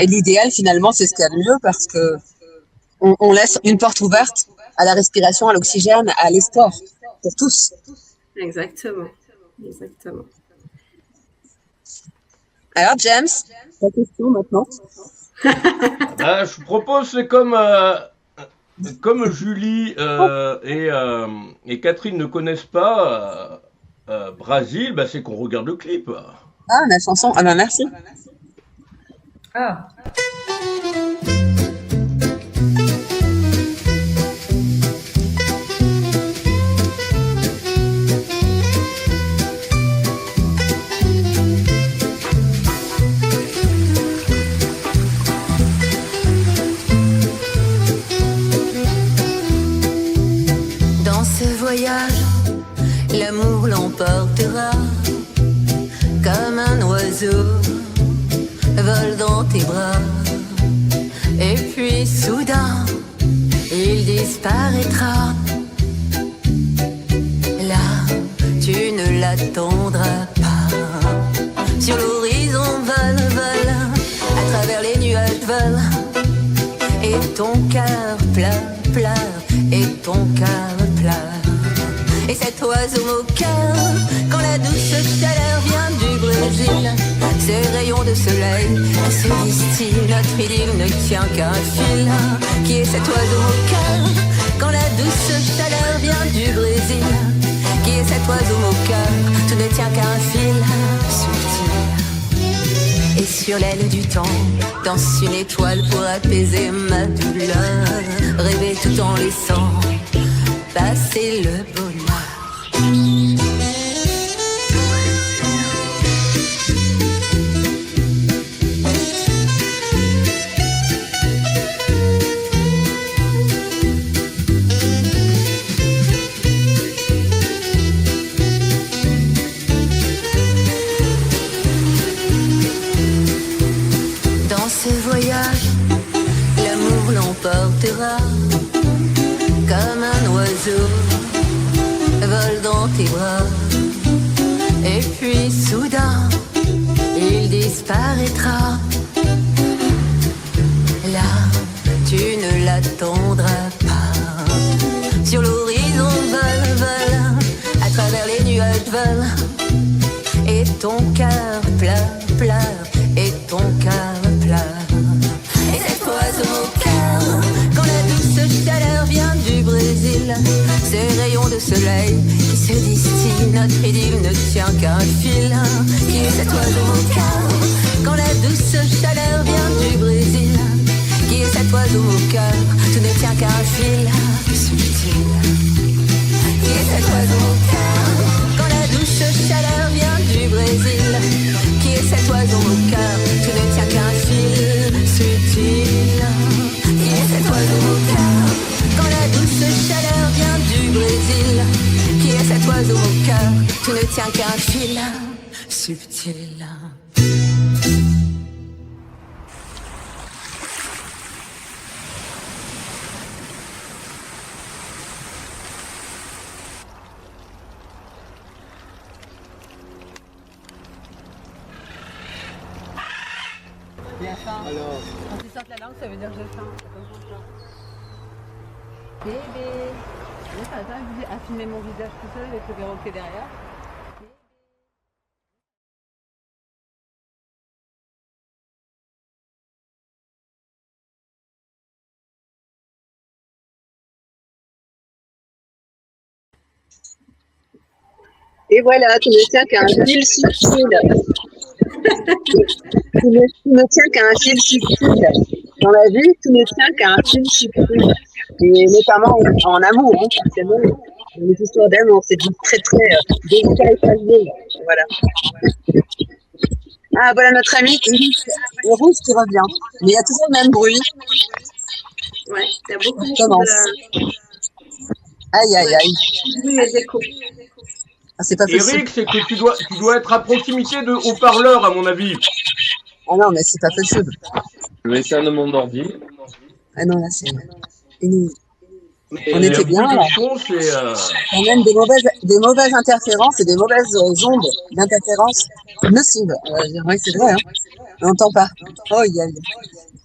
l'idéal, finalement, c'est ce qu'il y a de mieux parce que on laisse une porte ouverte à la respiration, à l'oxygène, à l'espoir pour tous. Exactement. Alors, James, ta question maintenant. Je propose, c'est comme Julie et Catherine ne connaissent pas Brésil, c'est qu'on regarde le clip. Ah, la chanson. Ah, merci. Ah. Dans ce voyage, l'amour l'emportera comme un oiseau vole dans tes bras. Et puis soudain, il disparaîtra. Là, tu ne l'attendras pas. Sur l'horizon vole, vole, à travers les nuages vole. Et ton cœur pleure, pleure, et ton cœur pleure. Et cet oiseau moqueur, quand la douce chaleur vient du Brésil, ces rayons de soleil se distillent, notre idylle ne tient qu'à un fil. Qui est cet oiseau moqueur, quand la douce chaleur vient du Brésil? Qui est cet oiseau moqueur, tout ne tient qu'à un fil subtil. Et sur l'aile du temps, danse une étoile pour apaiser ma douleur. Rêver tout en laissant passer le bonheur. Dans ce voyage, l'amour l'emportera comme un oiseau vole dans tes bras. Et puis soudain, il disparaîtra. Là, tu ne l'attendras pas. Sur l'horizon vole, vole, à travers les nuages vole. Et ton cœur pleure, pleure, et ton cœur pleure. Et cet oiseau au cœur, quand la douce chaleur vient du Brésil, ces rayons de soleil qui se distillent, notre idylle ne tient qu'à un fil. Qui est cet oiseau au cœur, quand la douce chaleur vient du Brésil? Qui est cet oiseau au cœur, tout ne tient qu'à un fil subtil. Qui est cet oiseau au cœur, quand la douce chaleur vient du Brésil? Qui est cet oiseau au cœur, tout ne tient qu'à un fil subtil. Qui est cet oiseau au cœur, quand la douce chaleur vient du Brésil? Qui est cet oiseau au cœur, tout ne tient qu'à un fil subtil. Alors. Quand tu sortes la langue, ça veut dire j'ai faim. C'est comme ça. Bébé. Là, ça va à filmer mon visage tout seul avec le perroquet derrière. Et voilà, tu ne tiens qu'à un fil subtil. Tu ne tiens qu'à un fil subtil. Dans la vie, tu ne tiens qu'à un fil subtil. Et notamment en amour, hein, forcément. Les histoires d'amour, c'est très très délicat et fragile. Voilà. Ah, voilà notre ami le rouge qui revient. Mais il y a toujours le même bruit. Ouais, il y a beaucoup de commence. Aïe, aïe, aïe. Oui, les échos. Ah, c'est pas possible. Eric, c'est que tu dois être à proximité de haut-parleur, à mon avis. Ah non, mais c'est pas possible. Je vais éteindre mon ordi. Ah non, là, c'est... On était bien, là. Quand même des mauvaises interférences et des mauvaises ondes d'interférence nocives. Oui, c'est vrai, hein. On n'entend pas. Oh,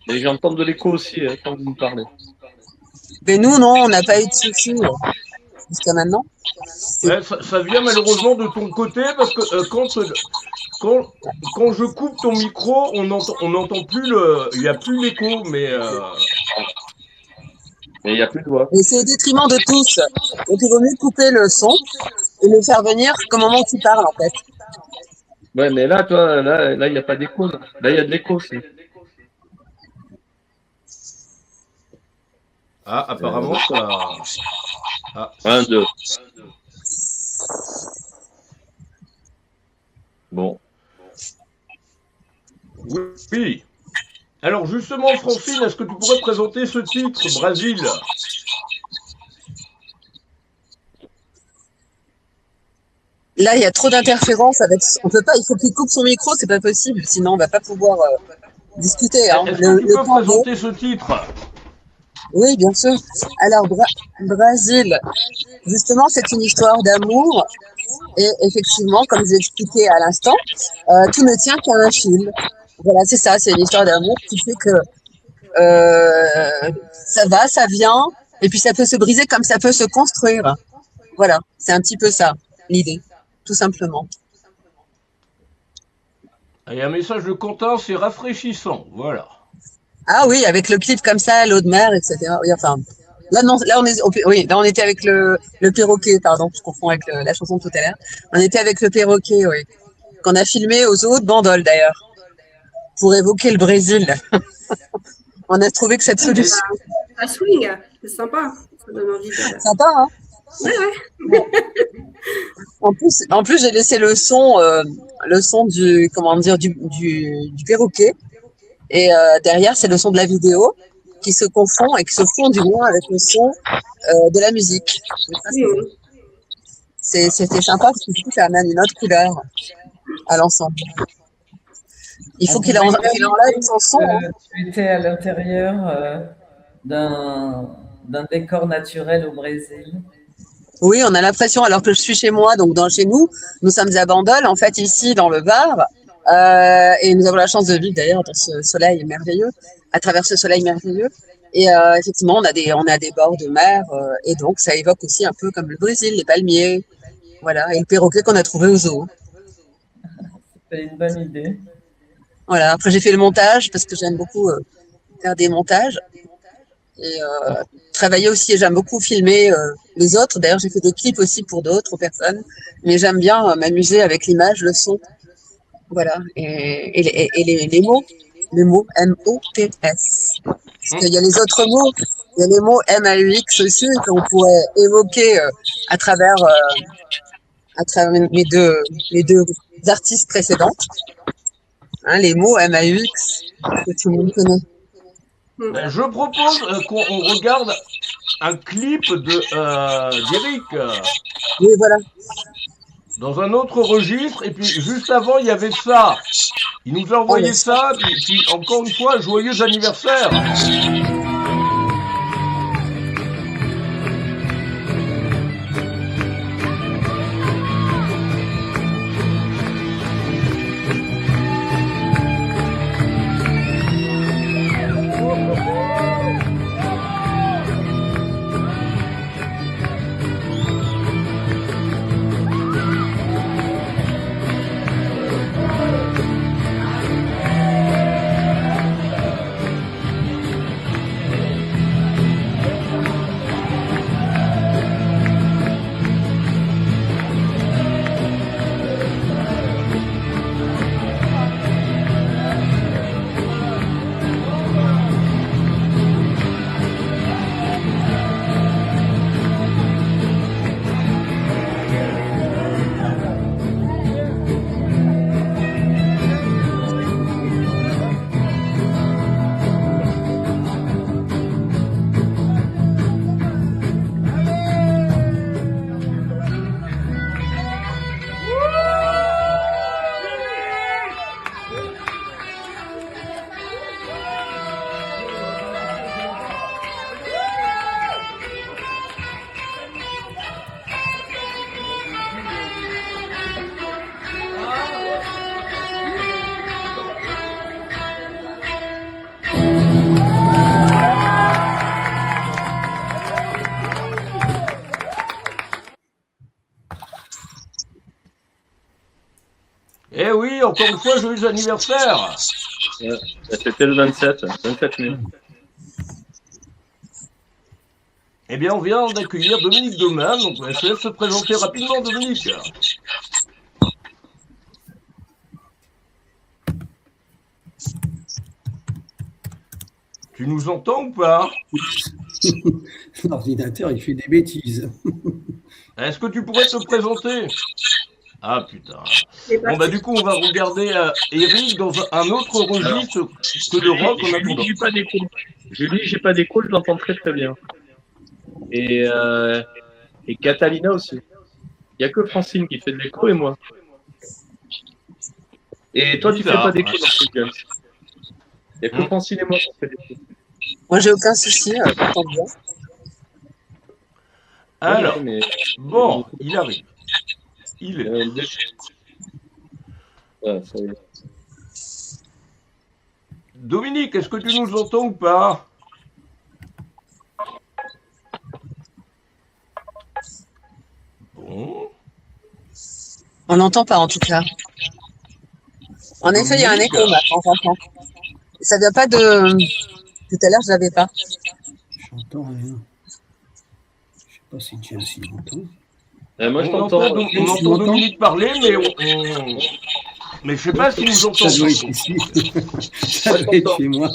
Et j'entends de l'écho aussi, hein, quand vous me parlez. Mais nous, non, on n'a pas eu de soucis jusqu'à maintenant. Ouais, ça vient malheureusement de ton côté parce que quand je coupe ton micro, on n'entend plus il n'y a plus l'écho, mais il n'y a plus de voix. Et c'est au détriment de tous. Donc il vaut mieux couper le son et le faire venir qu'au moment où tu parles, en fait. Ouais, mais là, toi, là, il n'y a pas d'écho. Là, il y a de l'écho aussi. Ah, apparemment, ça... Ah. 1, 2. Bon. Oui. Alors justement, Francine, est-ce que tu pourrais présenter ce titre, Brésil? Là, il y a trop d'interférences avec. On peut pas. Il faut qu'il coupe son micro, c'est pas possible. Sinon, on va pas pouvoir discuter. Hein. Est-ce que tu peux présenter ce titre? Oui, bien sûr. Alors, Brésil, justement, c'est une histoire d'amour. Et effectivement, comme j'ai expliqué à l'instant, tout ne tient qu'à un fil. Voilà, c'est ça. C'est une histoire d'amour qui fait que ça va, ça vient, et puis ça peut se briser comme ça peut se construire. Voilà, c'est un petit peu ça, l'idée, tout simplement. Et un message de Quentin, c'est rafraîchissant, voilà. Ah oui, avec le clip comme ça, l'eau de mer, etc. Oui, enfin, là, non, là, on était avec le perroquet, pardon, je confonds avec la chanson de tout à l'heure. On était avec le perroquet, oui, qu'on a filmé aux zoo de Bandol, d'ailleurs, pour évoquer le Brésil. On a trouvé que cette solution... Un swing, c'est sympa, ça donne envie de... Sympa, hein? Ouais. En plus, j'ai laissé le son du, comment dire, du perroquet. Et derrière, c'est le son de la vidéo qui se confond et qui se fond du moins avec le son de la musique. C'était sympa parce que du coup, ça amène une autre couleur à l'ensemble. Il faut qu'il enlève son son. Tu étais à l'intérieur d'un décor naturel au Brésil. Oui, on a l'impression, alors que je suis chez moi, donc chez nous sommes à Bandol, en fait, ici, dans le Var, et nous avons la chance de vivre d'ailleurs dans ce soleil merveilleux, à travers ce soleil merveilleux. Et effectivement, on a des bords de mer, et donc ça évoque aussi un peu comme le Brésil, les palmiers, voilà, et le perroquet qu'on a trouvé au zoo. C'est une bonne idée. Voilà, après j'ai fait le montage, parce que j'aime beaucoup faire des montages. Et travailler aussi, et j'aime beaucoup filmer les autres. D'ailleurs, j'ai fait des clips aussi pour d'autres personnes, mais j'aime bien m'amuser avec l'image, le son, voilà, et les mots M-O-T-S. Parce qu'il y a les autres mots, il y a les mots M-A-U-X aussi qu'on pourrait évoquer à travers mes deux artistes précédentes. Hein, les mots M-A-U-X que tout le monde connaît. Je propose qu'on regarde un clip d'Eric. Oui, voilà. Dans un autre registre, et puis juste avant, il y avait ça. Il nous a envoyé ça, puis encore une fois, joyeux anniversaire. Eh oui, encore une fois, joyeux anniversaire. C'était le 27 mai. Eh bien, on vient d'accueillir Dominique Doman, donc je laisse se présenter rapidement, Dominique. Tu nous entends ou pas? L'ordinateur, il fait des bêtises. Est-ce que tu pourrais te présenter? Ah putain. Bon bah du coup on va regarder Eric dans un autre registre que le rock en attendant. J'ai pas d'écho. Julie, j'ai pas d'écho, je l'entends très très bien. Et Catalina aussi. Il n'y a que Francine qui fait de l'écho et moi. Et toi, tu fais pas d'écho dans ce game. Il n'y a que Francine et moi qui fait d'écho. Moi, j'ai aucun souci, t'entends bien. Alors, Ouais, mais... bon, il arrive. Il est. Ouais, ça y est. Dominique, est-ce que tu nous entends ou pas? Bon. On n'entend pas, en tout cas. En effet, il y a un écho, là, quand j'entends. Ça vient pas de... Tout à l'heure, je l'avais pas. J'entends rien. Je sais pas si Chelsea m'entend. Moi, je On t'entends. entend Dominique parler, mais je sais pas si nous entend. Ça doit être ici. Ça doit être chez moi.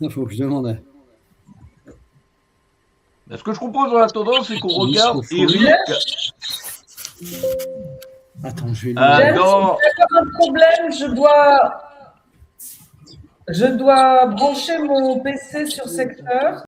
Il faut que je demande. Ce que je propose en attendant, c'est qu'on regarde Eric. Attends, je vais J'ai encore un problème, je dois brancher mon PC sur secteur.